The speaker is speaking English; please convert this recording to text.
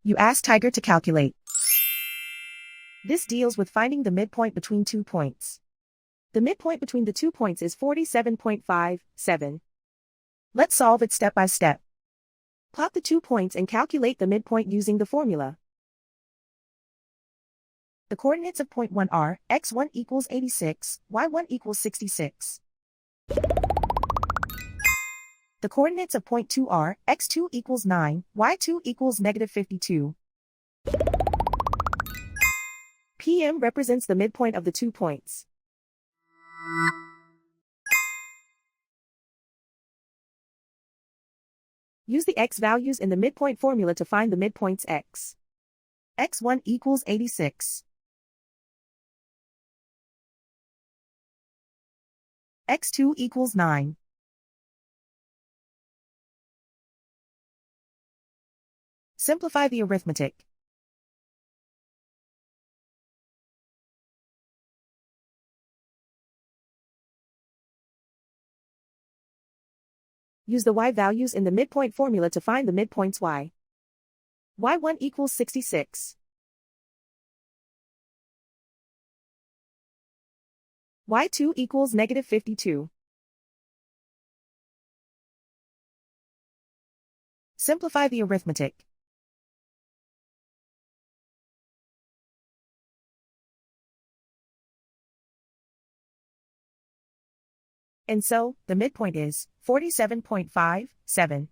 You ask Tiger to calculate. This deals with finding the midpoint between 2 points. The midpoint between the 2 points is 47.57. Let's solve it step by step. Plot the 2 points and calculate the midpoint using the formula. The coordinates of point 1 are x1 equals 86, y1 equals 66. The coordinates of point 2 are x2 equals 9, y2 equals negative 52. PM represents the midpoint of the 2 points. Use the x values in the midpoint formula to find the midpoints x. x1 equals 86. x2 equals 9. Simplify the arithmetic. Use the y values in the midpoint formula to find the midpoints y. y1 equals 66. y2 equals negative 52. Simplify the arithmetic. And so, the midpoint is 47.57.